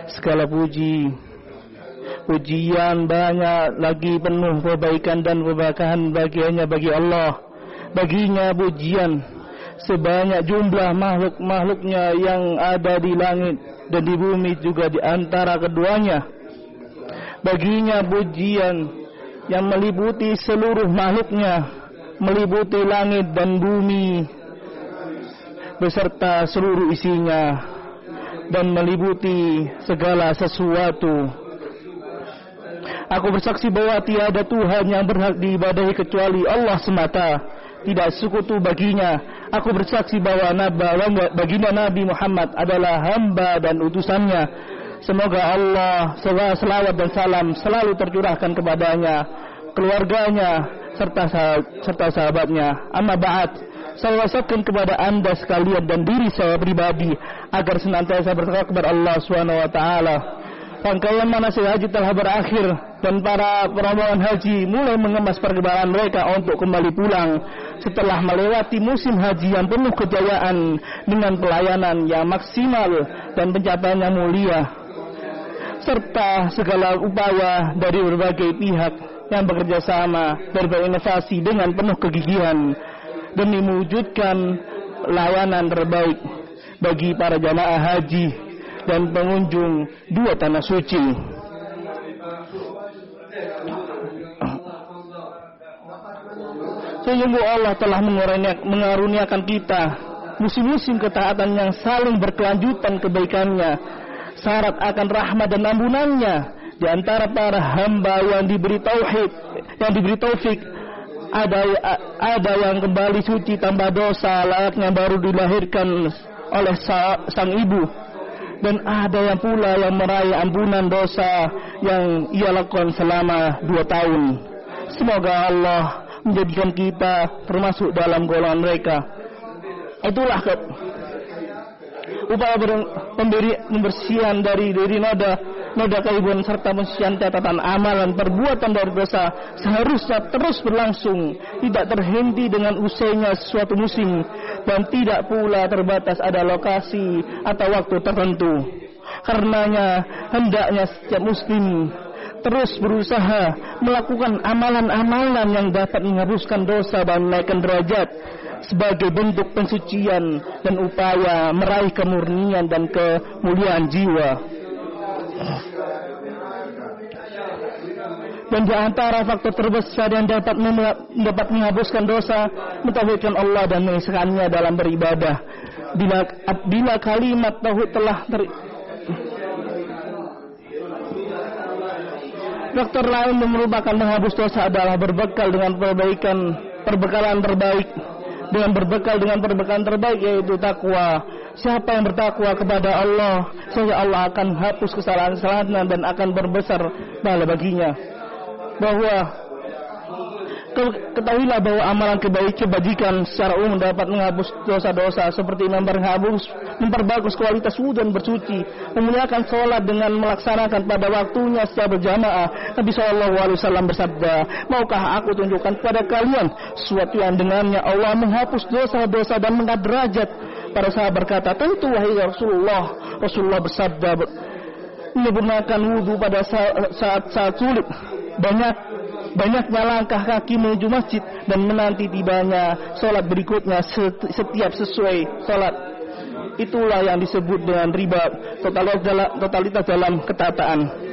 Segala pujian banyak lagi penuh kebaikan dan keberkahan baginya, bagi Allah. Baginya pujian sebanyak jumlah makhluk-makhluknya yang ada di langit dan di bumi, juga di antara keduanya. Baginya pujian yang meliputi seluruh makhluknya, meliputi langit dan bumi beserta seluruh isinya, dan meliputi segala sesuatu. Aku bersaksi bahwa tiada Tuhan yang berhak diibadahi kecuali Allah semata, tidak sekutu baginya. Aku bersaksi bahwa baginda Nabi Muhammad adalah hamba dan utusannya. Semoga Allah selawat dan salam selalu tercurahkan kepadanya, keluarganya, serta sahabatnya. Amma ba'd, saya wasiatkan kepada anda sekalian dan diri saya pribadi agar senantiasa bertakwa kepada Allah SWT. Rangkaian manasik haji telah berakhir dan para rombongan haji mulai mengemas perkembangan mereka untuk kembali pulang setelah melewati musim haji yang penuh kejayaan dengan pelayanan yang maksimal dan pencapaian yang mulia, serta segala upaya dari berbagai pihak yang bekerja sama dan berinovasi dengan penuh kegigihan demi mewujudkan layanan terbaik bagi para jamaah haji dan pengunjung dua tanah suci. Sesungguhnya Allah telah mengaruniakan kita musim-musim ketaatan yang saling berkelanjutan kebaikannya, syarat akan rahmat dan ampunannya. Di antara para hamba yang diberi tauhid, yang diberi taufik, ada yang kembali suci tanpa dosa layaknya baru dilahirkan oleh sang ibu, dan ada yang pula yang meraih ampunan dosa yang ia lakukan selama 2 tahun. Semoga Allah menjadikan kita termasuk dalam golongan mereka. Itulah upaya pembersihan dari noda keibuan serta pensucian catatan amalan perbuatan dari dosa seharusnya terus berlangsung, tidak terhenti dengan usainya suatu musim, dan tidak pula terbatas ada lokasi atau waktu tertentu. Karenanya hendaknya setiap muslim terus berusaha melakukan amalan-amalan yang dapat menghapuskan dosa dan menaikkan derajat sebagai bentuk pensucian dan upaya meraih kemurnian dan kemuliaan jiwa. Dan di antara faktor terbesar yang dapat menghapuskan dosa, mentauhidkan Allah dan mengesahkannya dalam beribadah. Bila kalimat tauhid telah faktor lain yang merupakan menghapus dosa adalah berbekal dengan perbekalan terbaik yaitu takwa. Siapa yang bertakwa kepada Allah, sehingga Allah akan hapus kesalahan-kesalahannya dan akan berbesar pahala baginya. Ketahuilah bahwa amalan kebajikan secara umum dapat menghapus dosa-dosa seperti memperbagus kualitas wudhu dan bersuci, memuliakan sholat dengan melaksanakan pada waktunya secara berjamaah. Nabi SAW bersabda, maukah aku tunjukkan kepada kalian sesuatu yang dengannya Allah menghapus dosa-dosa dan mengangkat derajat? Para sahabat berkata, tentu wahai Rasulullah. Rasulullah bersabda, menyempurnakan wudhu pada saat sulit, banyaknya langkah kaki menuju masjid, dan menanti tibanya sholat berikutnya setiap sesuai sholat. Itulah yang disebut dengan riba, totalitas dalam ketaatan.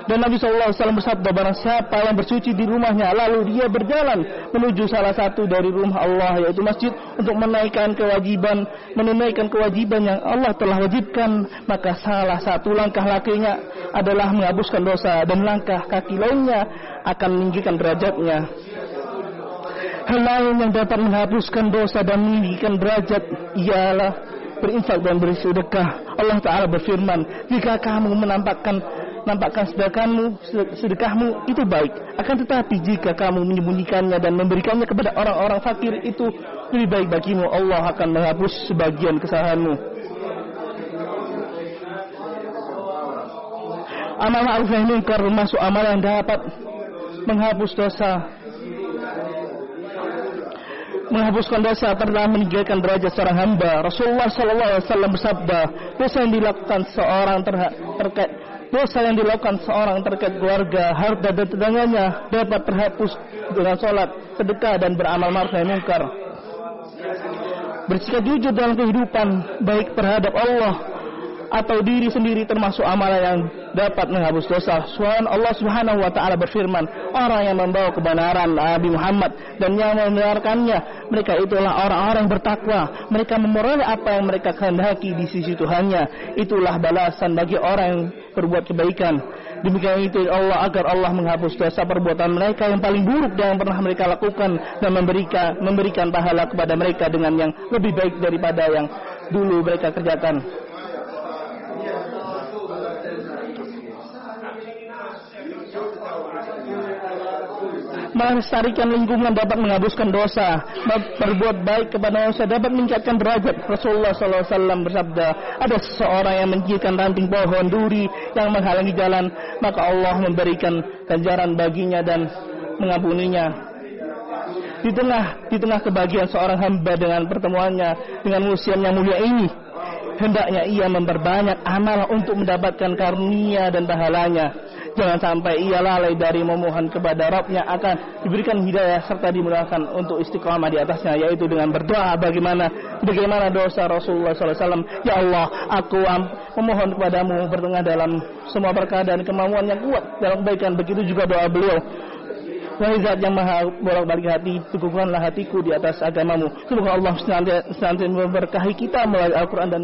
Dan Nabi SAW bersabda, barang siapa yang bersuci di rumahnya lalu dia berjalan menuju salah satu dari rumah Allah, yaitu masjid, untuk menunaikan kewajiban yang Allah telah wajibkan, maka salah satu langkah lakinya adalah menghapuskan dosa, dan langkah kaki lainnya akan meninggikan derajatnya. Hal lain yang dapat menghapuskan dosa dan meninggikan derajat ialah berinfak dan bersedekah. Allah Ta'ala berfirman, jika kamu menampakkan sedekahmu itu baik, akan tetapi jika kamu menyembunyikannya dan memberikannya kepada orang-orang fakir, itu lebih baik bagimu. Allah akan menghapus sebagian kesalahanmu. Amal ma'ruf nahi munkar termasuk amal yang dapat menghapus dosa. menghapuskan dosa telah meninggikan derajat seorang hamba. Rasulullah SAW bersabda, dosa yang dilakukan seorang terkait keluarga, harta dan tetangganya dapat terhapus dengan sholat, sedekah dan beramal ma'ruf nahi munkar. Bersikap jujur dalam kehidupan baik terhadap Allah atau diri sendiri termasuk amalan yang dapat menghapus dosa. Allah Subhanahu wa taala berfirman, orang yang membawa kebenaran Nabi Muhammad dan yang membenarkannya, mereka itulah orang-orang bertakwa. Mereka memperoleh apa yang mereka kehendaki di sisi Tuhannya. Itulah balasan bagi orang yang berbuat kebaikan. Demikian itu Allah, agar Allah menghapus dosa perbuatan mereka yang paling buruk yang pernah mereka lakukan dan memberikan pahala kepada mereka dengan yang lebih baik daripada yang dulu mereka kerjakan. Melestarikan lingkungan dapat menghapuskan dosa. Berbuat baik kepada manusia dapat meningkatkan derajat. Rasulullah SAW bersabda, ada seseorang yang menjadikan ranting pohon duri yang menghalangi jalan, maka Allah memberikan ganjaran baginya dan mengampuninya. Di tengah kebahagiaan seorang hamba dengan pertemuannya dengan musim yang mulia ini, hendaknya ia memperbanyak amal untuk mendapatkan karunia dan pahalanya. Jangan sampai ia lalai dari memohon kepada Rabb-Nya akan diberikan hidayah serta dimudahkan untuk istiqamah di atasnya, yaitu dengan berdoa bagaimana dosa Rasulullah SAW. Ya Allah, aku memohon kepadamu bertengah dalam semua perkara dan kemampuan yang kuat dalam kebaikan. Begitu juga doa beliau, wahai Zat yang maha bolak-balik hati, teguhkanlah hatiku di atas agamamu. Semoga Allah senantiasa memberkahi kita melalui Al-Quran dan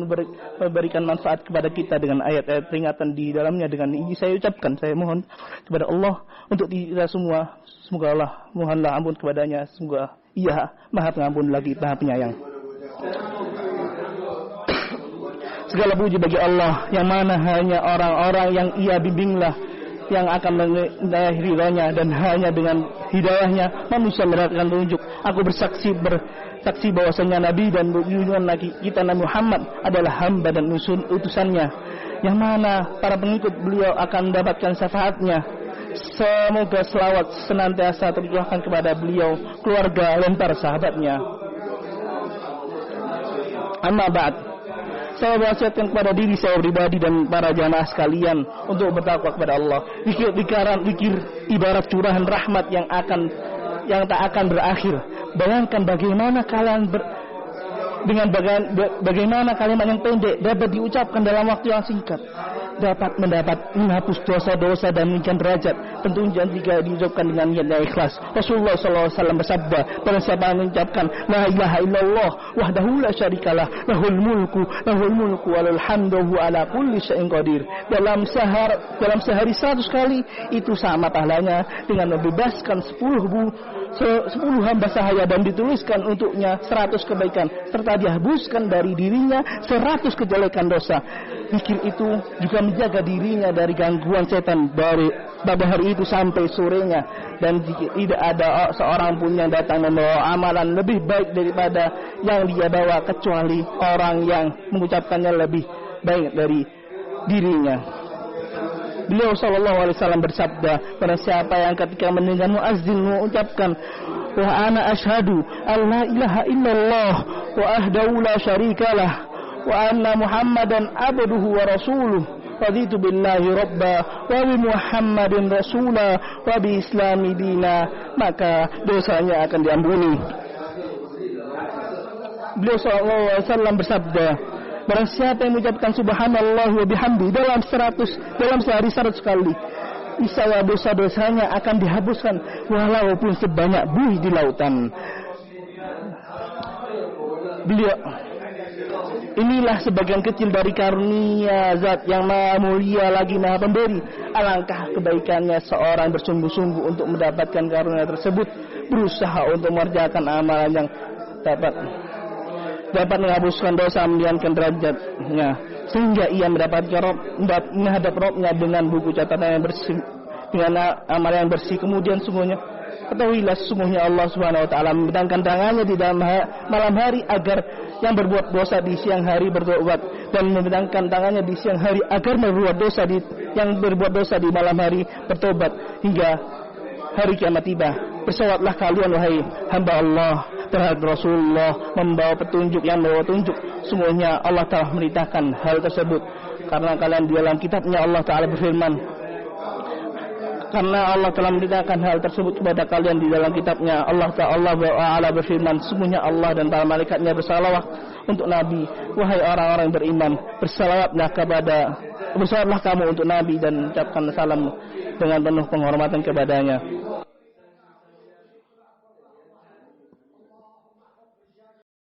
memberikan manfaat kepada kita dengan ayat-ayat peringatan di dalamnya. Dengan ini saya ucapkan, saya mohon kepada Allah untuk kita semua. Semoga Allah, mohonlah ampun kepadanya. Semoga Ia maha pengampun lagi maha penyayang. Segala puji bagi Allah, yang mana hanya orang-orang yang Ia bimbinglah yang akan mengetahui ridhonya, dan hanya dengan hidayahnya manusia mendapatkan petunjuk. Aku bersaksi bahwasanya Nabi dan junjungan kita Nabi Muhammad adalah hamba dan utusannya, yang mana para pengikut beliau akan mendapatkan syafaatnya. Semoga selawat senantiasa tercurahkan kepada beliau, keluarga dan para sahabatnya. Amma ba'd. Saya wasiatkan kepada diri saya pribadi dan para jamaah sekalian untuk bertakwa kepada Allah. Zikir ibarat curahan rahmat yang tak akan berakhir. Bayangkan bagaimana bagaimana kalimat yang pendek dapat diucapkan dalam waktu yang singkat, dapat menghapus dosa-dosa dan meningkatkan derajat. Tentunya jika diucapkan dengan niat yang ikhlas. Rasulullah SAW bersabda, barang siapa yang mengucapkan la ilaha illallah wahdahu la syarikalah lahul mulku walal hamdu ala kulli syai'in qadir, dalam sehari 100 kali, itu sama pahalanya dengan membebaskan 10 hamba sahaya dan dituliskan untuknya 100 kebaikan serta dihapuskan dari dirinya 100 kejelekan dosa. Zikir itu juga menjaga dirinya dari gangguan setan pada hari itu sampai sorenya, dan tidak ada seorang pun yang datang membawa amalan lebih baik daripada yang dia bawa kecuali orang yang mengucapkannya lebih baik dari dirinya. Beliau SAW bersabda, barang siapa yang ketika mendengar muazzin mengucapkan wa ana asyhadu alla ilaha illallah wa ahdahu la syarikalah wa anna muhammadan abduhu wa rasuluh raditu billahi rabba wa bi muhammadin rasula wa bi islami dina, maka dosanya akan diampuni. Beliau SAW bersabda, barang siapa yang mengucapkan subhanallah wa bihamdi dalam sehari 100 kali, niscaya dosa-dosanya akan dihapuskan walaupun sebanyak buih di lautan. Inilah sebagian kecil dari karunia Zat yang maha mulia lagi maha pemberi. Alangkah kebaikannya seorang bersungguh-sungguh untuk mendapatkan karunia tersebut, berusaha untuk mengerjakan amalan yang dapat menghapuskan dosa, meninggikan derajatnya, sehingga ia menghadap Rabb-Nya dengan buku catatan yang bersih, dengan amal yang bersih. Kemudian ketahuilah sesungguhnya Allah Subhanahu wa taala membentangkan tangannya di dalam malam hari agar yang berbuat dosa di siang hari bertobat, dan membentangkan tangannya di siang hari agar yang berbuat dosa di malam hari bertobat hingga hari kiamat tiba. Bersolatlah kalian wahai hamba Allah, terhadap Rasulullah, membawa petunjuk yang membawa petunjuk. Semuanya Allah telah merintahkan hal tersebut. Karena kalian di dalam kitabnya Allah Ta'ala berfirman, karena Allah telah memberitakan hal tersebut kepada kalian di dalam kitabnya. Allah Ta'ala berfirman, sesungguhnya Allah dan para malaikatnya bersalawat untuk Nabi. Wahai orang-orang yang beriman, bersalawatlah kamu untuk Nabi dan ucapkan salam dengan penuh penghormatan kepadanya.